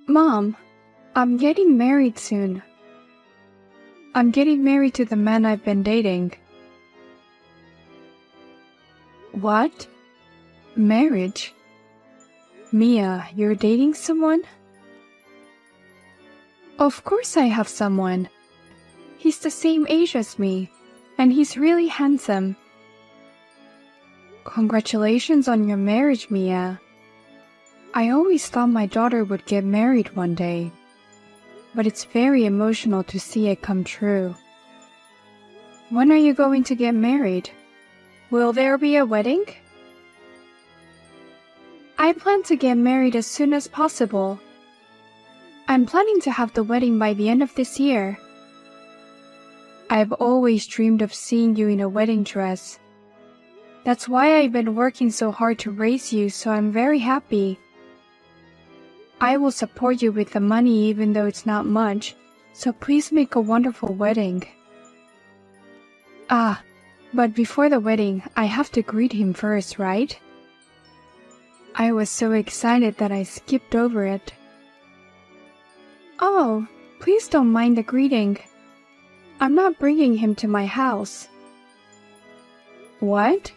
Mom, I'm getting married soon. I'm getting married to the man I've been dating. What? Marriage? Mia, you're dating someone? Of course I have someone. He's the same age as me, and he's really handsome. Congratulations on your marriage, Mia. I always thought my daughter would get married one day, but it's very emotional to see it come true. When are you going to get married? Will there be a wedding? I plan to get married as soon as possible. I'm planning to have the wedding by the end of this year. I've always dreamed of seeing you in a wedding dress. That's why I've been working so hard to raise you, so I'm very happy. I will support you with the money even though it's not much, so please make a wonderful wedding. But before the wedding, I have to greet him first, right? I was so excited that I skipped over it. Oh, please don't mind the greeting. I'm not bringing him to my house. What?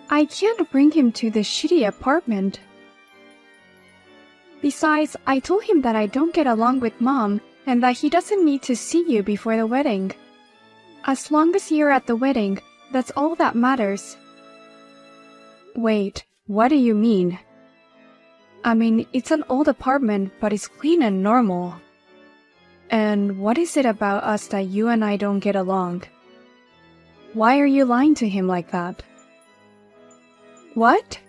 I can't bring him to this shitty apartment. Besides, I told him that I don't get along with Mom and that he doesn't need to see you before the wedding. As long as you're at the wedding, that's all that matters. Wait, what do you mean? I mean, it's an old apartment, but it's clean and normal. And what is it about us that you and I don't get along? Why are you lying to him like that? What?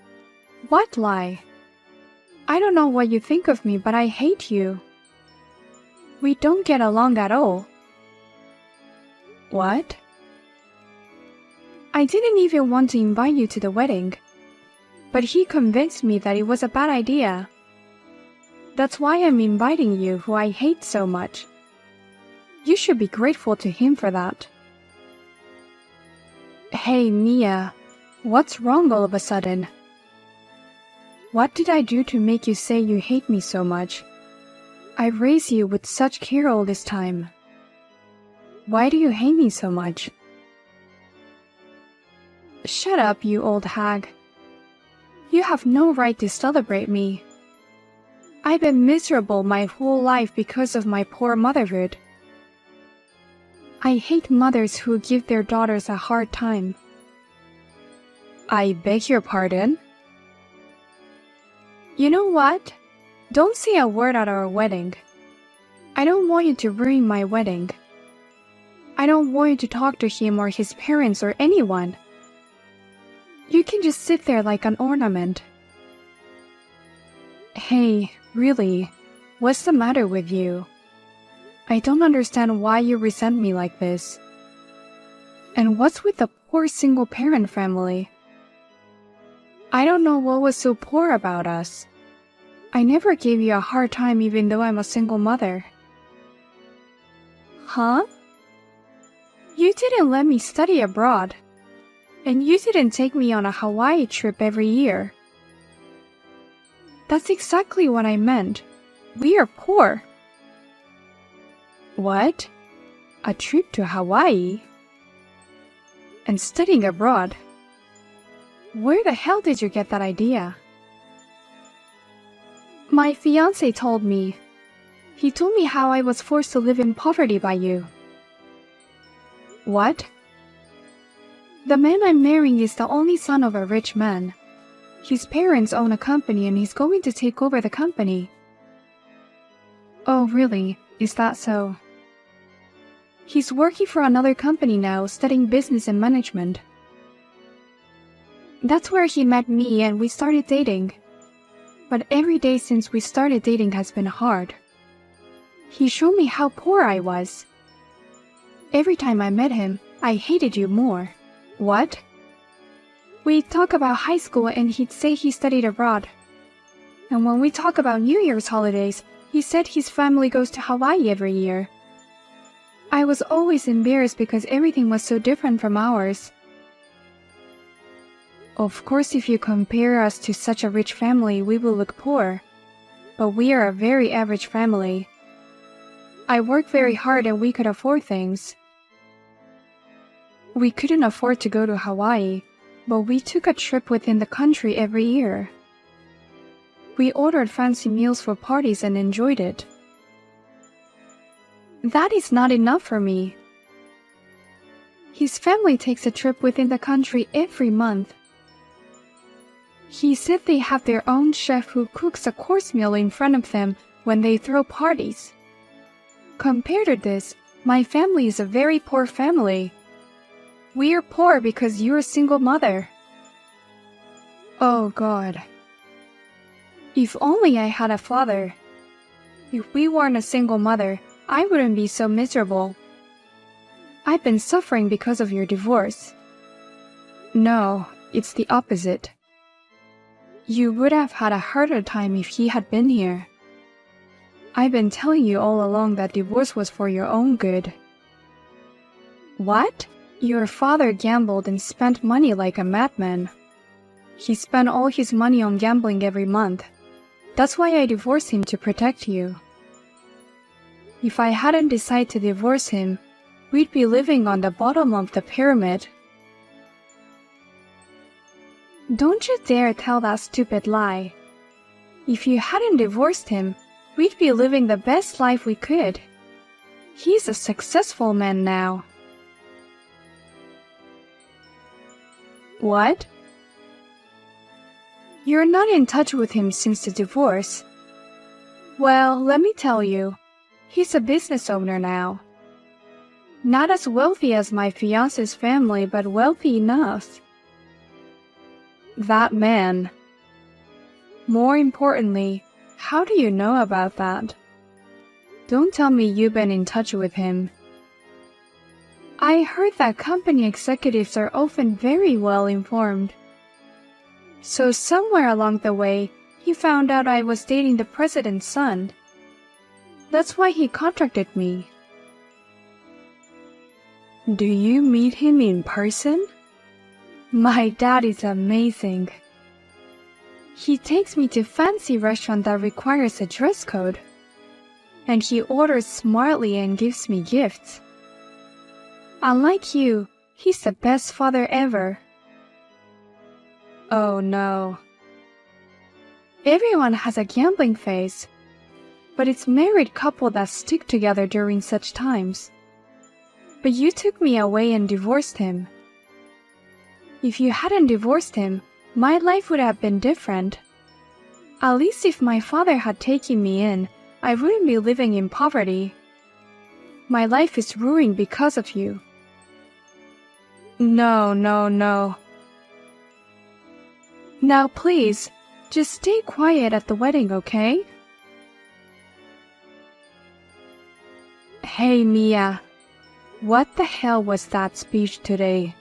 What lie? I don't know what you think of me, but I hate you. We don't get along at all. What? I didn't even want to invite you to the wedding, but he convinced me that it was a bad idea. That's why I'm inviting you, who I hate so much. You should be grateful to him for that. Hey, Mia, what's wrong all of a sudden? What did I do to make you say you hate me so much? I raised you with such care all this time. Why do you hate me so much? Shut up, you old hag. You have no right to celebrate me. I've been miserable my whole life because of my poor motherhood. I hate mothers who give their daughters a hard time. I beg your pardon? You know what? Don't say a word at our wedding. I don't want you to ruin my wedding. I don't want you to talk to him or his parents or anyone. You can just sit there like an ornament. Hey, really, what's the matter with you? I don't understand why you resent me like this. And what's with the poor single-parent family? I don't know what was so poor about us. I never gave you a hard time even though I'm a single mother. Huh? You didn't let me study abroad. And you didn't take me on a Hawaii trip every year. That's exactly what I meant. We are poor. What? A trip to Hawaii? And studying abroad? Where the hell did you get that idea? My fiancé told me. He told me how I was forced to live in poverty by you. What? The man I'm marrying is the only son of a rich man. His parents own a company and he's going to take over the company. Oh, really? Is that so? He's working for another company now, studying business and management. That's where he met me and we started dating. But every day since we started dating has been hard. He showed me how poor I was. Every time I met him, I hated you more. What? We'd talk about high school and he'd say he studied abroad. And when we talk about New Year's holidays, he said his family goes to Hawaii every year. I was always embarrassed because everything was so different from ours. Of course, if you compare us to such a rich family, we will look poor. but we are a very average family. I work very hard and we could afford things. We couldn't afford to go to Hawaii, but we took a trip within the country every year. We ordered fancy meals for parties and enjoyed it. That is not enough for me. His family takes a trip within the country every month. He said they have their own chef who cooks a course meal in front of them when they throw parties. Compared to this, my family is a very poor family. We are poor because you're a single mother. Oh God. If only I had a father. If we weren't a single mother, I wouldn't be so miserable. I've been suffering because of your divorce. No, it's the opposite. You would have had a harder time if he had been here. I've been telling you all along that divorce was for your own good. What? Your father gambled and spent money like a madman. He spent all his money on gambling every month. That's why I divorced him, to protect you. If I hadn't decided to divorce him, we'd be living on the bottom of the pyramid. Don't you dare tell that stupid lie. If you hadn't divorced him, we'd be living the best life we could. He's a successful man now. What? You're not in touch with him since the divorce. Well, let me tell you, he's a business owner now. Not as wealthy as my fiancé's family, but wealthy enough. That man. More importantly, how do you know about that? Don't tell me you've been in touch with him. I heard that company executives are often very well informed. So somewhere along the way, he found out I was dating the president's son. That's why he contacted me. Do you meet him in person? My dad is amazing. He takes me to fancy restaurant that requires a dress code. And he orders smartly and gives me gifts. Unlike you, he's the best father ever. Oh no. Everyone has a gambling phase, but it's married couple that stick together during such times. But you took me away and divorced him. If you hadn't divorced him, my life would have been different. At least if my father had taken me in, I wouldn't be living in poverty. My life is ruined because of you. No. Now please, just stay quiet at the wedding, okay? Hey Mia, what the hell was that speech today?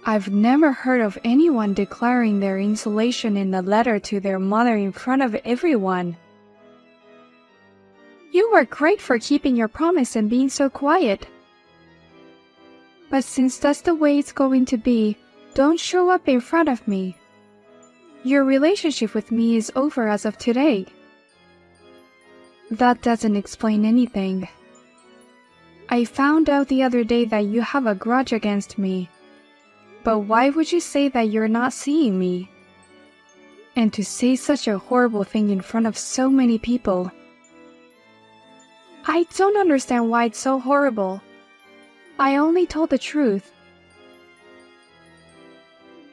I've never heard of anyone declaring their insulation in a letter to their mother in front of everyone. You were great for keeping your promise and being so quiet. But since that's the way it's going to be, don't show up in front of me. Your relationship with me is over as of today. That doesn't explain anything. I found out the other day that you have a grudge against me. But why would you say that you're not seeing me? And to say such a horrible thing in front of so many people. I don't understand why it's so horrible. I only told the truth.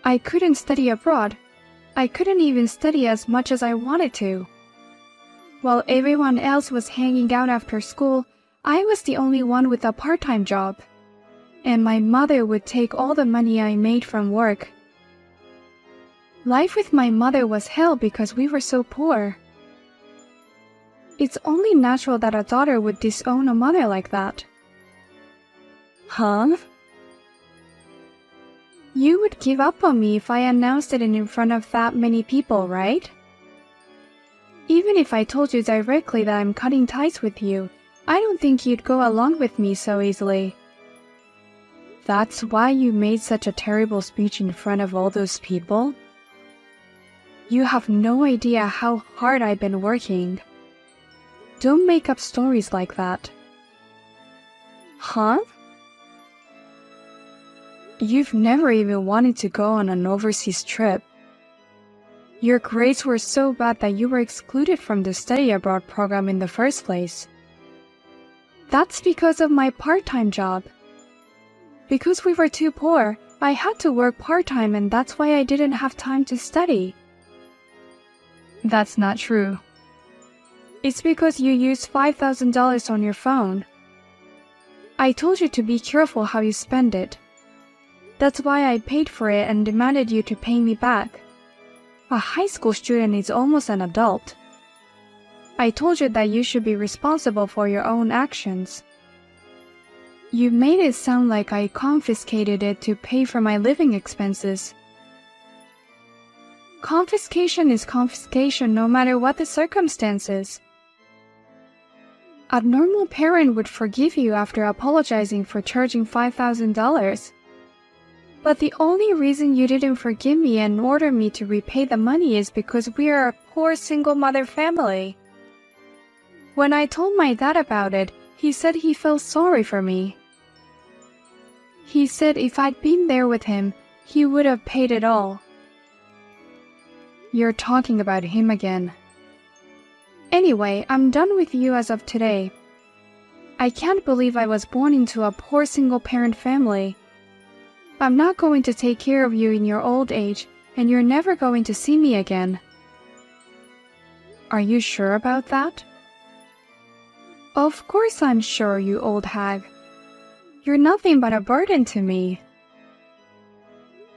I couldn't study abroad. I couldn't even study as much as I wanted to. While everyone else was hanging out after school, I was the only one with a part-time job. And my mother would take all the money I made from work. Life with my mother was hell because we were so poor. It's only natural that a daughter would disown a mother like that. Huh? You would give up on me if I announced it in front of that many people, right? Even if I told you directly that I'm cutting ties with you, I don't think you'd go along with me so easily. That's why you made such a terrible speech in front of all those people? You have no idea how hard I've been working. Don't make up stories like that. Huh? You've never even wanted to go on an overseas trip. Your grades were so bad that you were excluded from the study abroad program in the first place. That's because of my part-time job. Because we were too poor, I had to work part-time, and that's why I didn't have time to study. That's not true. It's because you used $5,000 on your phone. I told you to be careful how you spend it. That's why I paid for it and demanded you to pay me back. A high school student is almost an adult. I told you that you should be responsible for your own actions. You made it sound like I confiscated it to pay for my living expenses. Confiscation is confiscation no matter what the circumstances. A normal parent would forgive you after apologizing for charging $5,000. But the only reason you didn't forgive me and order me to repay the money is because we are a poor single mother family. When I told my dad about it, he said he felt sorry for me. He said if I'd been there with him, he would have paid it all. You're talking about him again. Anyway, I'm done with you as of today. I can't believe I was born into a poor single-parent family. I'm not going to take care of you in your old age, and you're never going to see me again. Are you sure about that? Of course I'm sure, you old hag. You're nothing but a burden to me.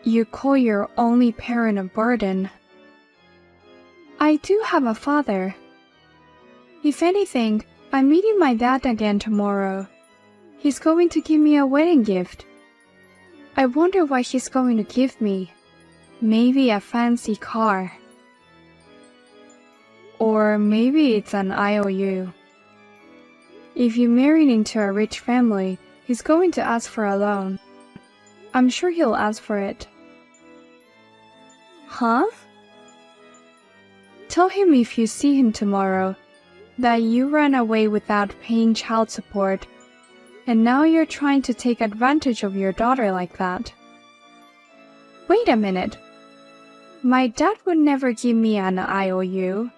You call your only parent a burden. I do have a father. If anything, I'm meeting my dad again tomorrow. He's going to give me a wedding gift. I wonder what he's going to give me. Maybe a fancy car. Or maybe it's an IOU. If you married into a rich family, he's going to ask for a loan. I'm sure he'll ask for it. Huh? Tell him if you see him tomorrow that you ran away without paying child support, and now you're trying to take advantage of your daughter like that. Wait a minute. My dad would never give me an IOU,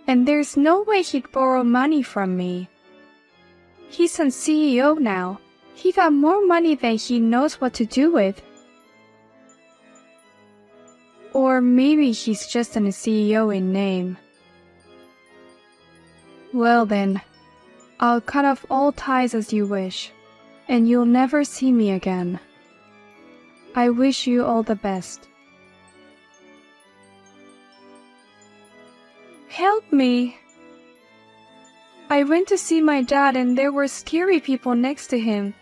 and there's no way he'd borrow money from me. He's a CEO now. He got more money than he knows what to do with. Or maybe he's just a CEO in name. Well then, I'll cut off all ties as you wish, and you'll never see me again. I wish you all the best. Help me! I went to see my dad and there were scary people next to him.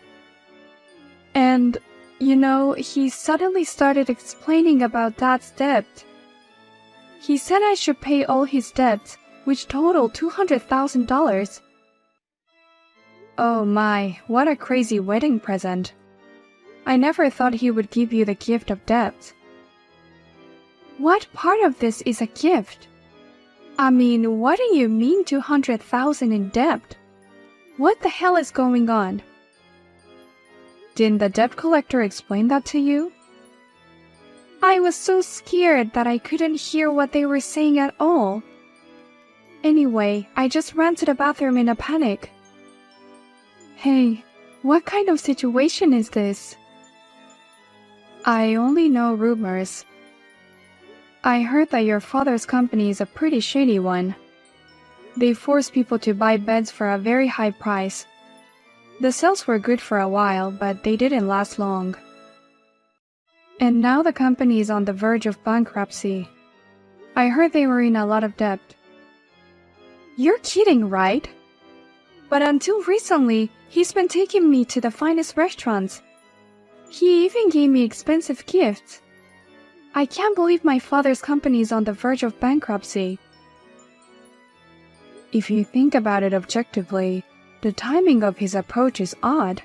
And, you know, he suddenly started explaining about Dad's debt. He said I should pay all his debts, which totaled $200,000. Oh my, what a crazy wedding present. I never thought he would give you the gift of debt. What part of this is a gift? I mean, what do you mean $200,000 in debt? What the hell is going on? Didn't the debt collector explain that to you? I was so scared that I couldn't hear what they were saying at all. Anyway, I just ran to the bathroom in a panic. Hey, what kind of situation is this? I only know rumors. I heard that your father's company is a pretty shady one. They force people to buy beds for a very high price. The sales were good for a while, but they didn't last long. And now the company is on the verge of bankruptcy. I heard they were in a lot of debt. You're kidding, right? But until recently, he's been taking me to the finest restaurants. He even gave me expensive gifts. I can't believe my father's company is on the verge of bankruptcy. If you think about it objectively, the timing of his approach is odd.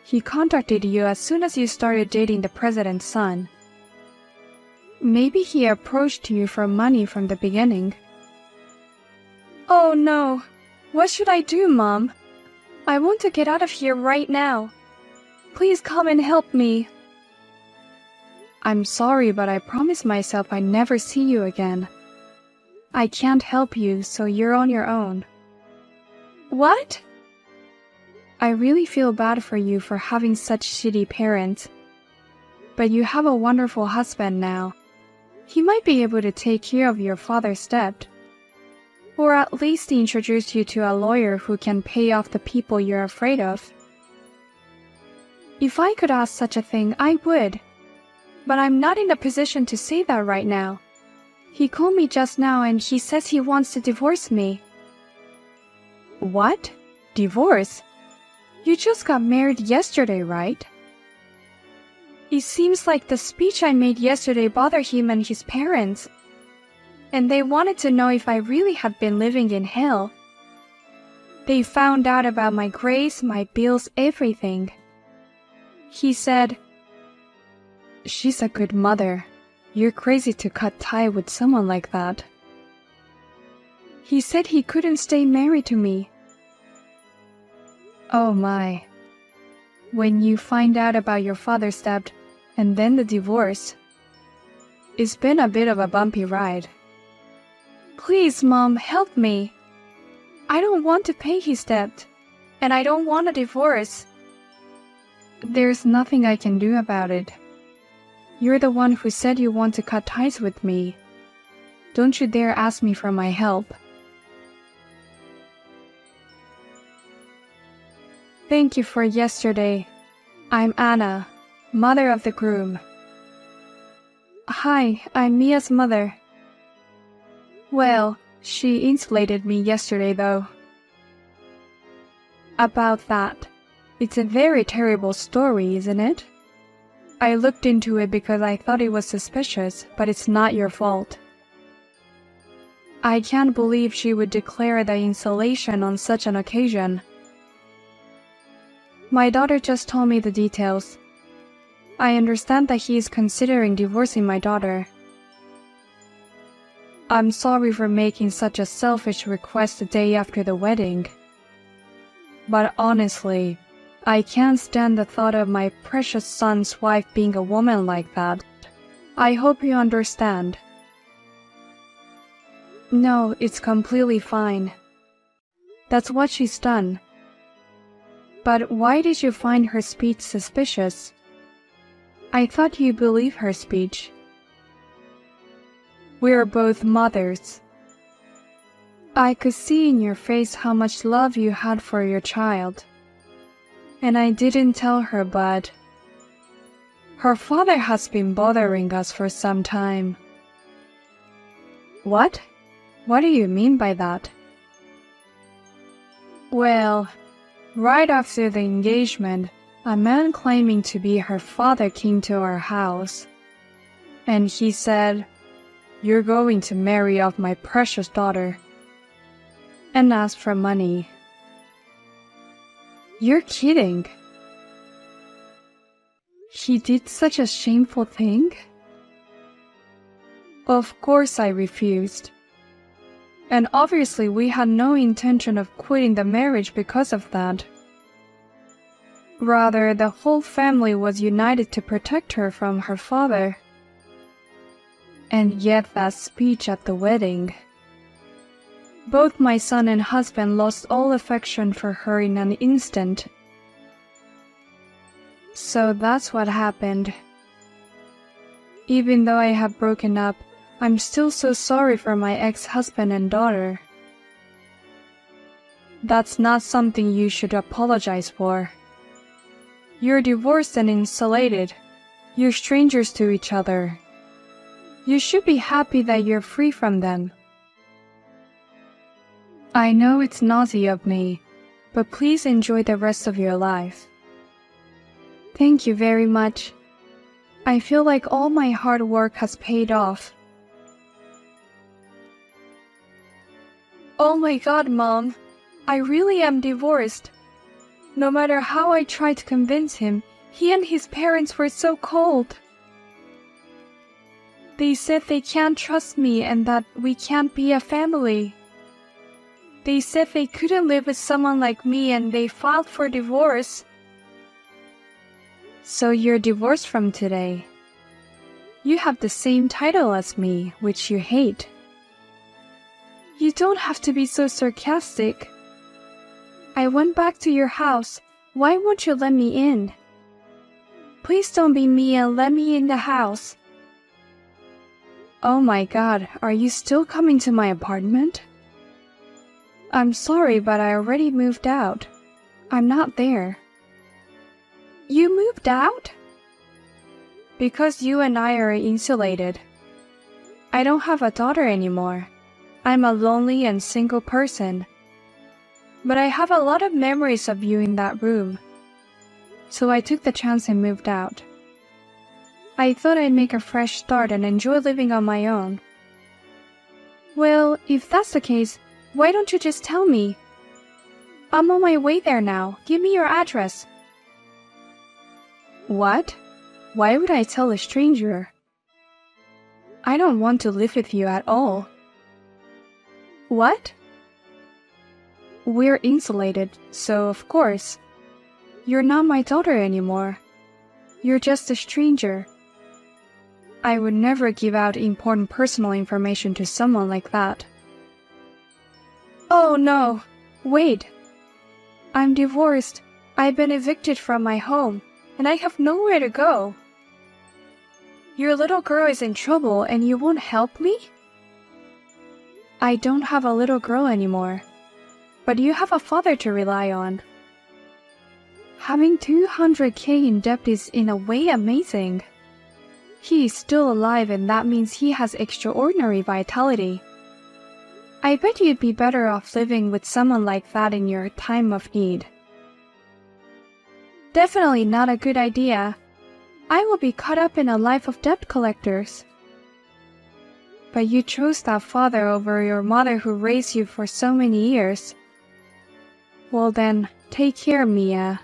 He contacted you as soon as you started dating the president's son. Maybe he approached you for money from the beginning. Oh no! What should I do, Mom? I want to get out of here right now. Please come and help me. I'm sorry, but I promised myself I'd never see you again. I can't help you, so you're on your own. What? I really feel bad for you for having such shitty parents. But you have a wonderful husband now. He might be able to take care of your father's debt. Or at least introduce you to a lawyer who can pay off the people you're afraid of. If I could ask such a thing, I would. But I'm not in a position to say that right now. He called me just now and he says he wants to divorce me. What? Divorce? You just got married yesterday, right? It seems like the speech I made yesterday bothered him and his parents. And they wanted to know if I really had been living in hell. They found out about my grades, my bills, everything. He said, "She's a good mother. You're crazy to cut tie with someone like that." He said he couldn't stay married to me. Oh my. When you find out about your father's debt and then the divorce, it's been a bit of a bumpy ride. Please, Mom, help me. I don't want to pay his debt, and I don't want a divorce. There's nothing I can do about it. You're the one who said you want to cut ties with me. Don't you dare ask me for my help. Thank you for yesterday. I'm Anna, mother of the groom. Hi, I'm Mia's mother. Well, she insulated me yesterday though. About that. It's a very terrible story, isn't it? I looked into it because I thought it was suspicious, but it's not your fault. I can't believe she would declare the insulation on such an occasion. My daughter just told me the details. I understand that he is considering divorcing my daughter. I'm sorry for making such a selfish request the day after the wedding. But honestly, I can't stand the thought of my precious son's wife being a woman like that. I hope you understand. No, it's completely fine. That's what she's done. But why did you find her speech suspicious? I thought you believed her speech. We're both mothers. I could see in your face how much love you had for your child. And I didn't tell her, but her father has been bothering us for some time. What? What do you mean by that? Well, right after the engagement, a man claiming to be her father came to our house. And he said, "You're going to marry off my precious daughter," and asked for money. You're kidding. He did such a shameful thing? Of course I refused. And obviously we had no intention of quitting the marriage because of that. Rather, the whole family was united to protect her from her father. And yet that speech at the wedding. Both my son and husband lost all affection for her in an instant. So that's what happened. Even though I have broken up, I'm still so sorry for my ex-husband and daughter. That's not something you should apologize for. You're divorced and insulated. You're strangers to each other. You should be happy that you're free from them. I know it's naughty of me, but please enjoy the rest of your life. Thank you very much. I feel like all my hard work has paid off. Oh my God, Mom. I really am divorced. No matter how I tried to convince him, he and his parents were so cold. They said they can't trust me and that we can't be a family. They said they couldn't live with someone like me and they filed for divorce. So you're divorced from today. You have the same title as me, which you hate. You don't have to be so sarcastic. I went back to your house. Why won't you let me in? Please don't be mean and let me in the house. Oh my God, are you still coming to my apartment? I'm sorry, but I already moved out. I'm not there. You moved out? Because you and I are insulated. I don't have a daughter anymore. I'm a lonely and single person. But I have a lot of memories of you in that room. So I took the chance and moved out. I thought I'd make a fresh start and enjoy living on my own. Well, if that's the case, why don't you just tell me? I'm on my way there now. Give me your address. What? Why would I tell a stranger? I don't want to live with you at all. What? We're insulated, so of course. You're not my daughter anymore. You're just a stranger. I would never give out important personal information to someone like that. Oh no, wait. I'm divorced. I've been evicted from my home, and I have nowhere to go. Your little girl is in trouble and you won't help me? I don't have a little girl anymore, but you have a father to rely on. Having 200K in debt is in a way amazing. He is still alive and that means he has extraordinary vitality. I bet you'd be better off living with someone like that in your time of need. Definitely not a good idea. I will be caught up in a life of debt collectors. But you chose that father over your mother who raised you for so many years. Well then, take care, Mia.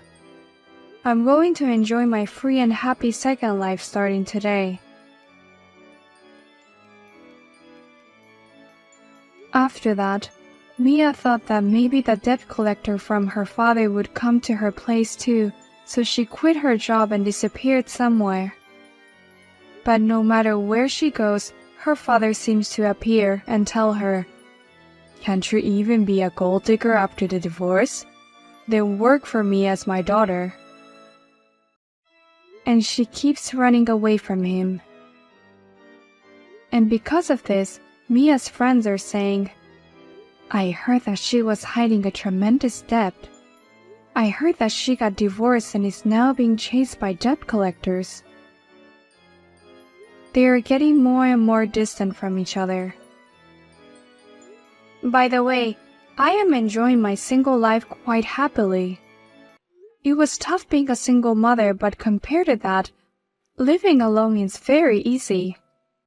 I'm going to enjoy my free and happy second life starting today. After that, Mia thought that maybe the debt collector from her father would come to her place too, so she quit her job and disappeared somewhere. But no matter where she goes, her father seems to appear and tell her, "Can't you even be a gold digger after the divorce? Then work for me as my daughter." And she keeps running away from him. And because of this, Mia's friends are saying, "I heard that she was hiding a tremendous debt. I heard that she got divorced and is now being chased by debt collectors." They are getting more and more distant from each other. By the way, I am enjoying my single life quite happily. It was tough being a single mother, but compared to that, living alone is very easy.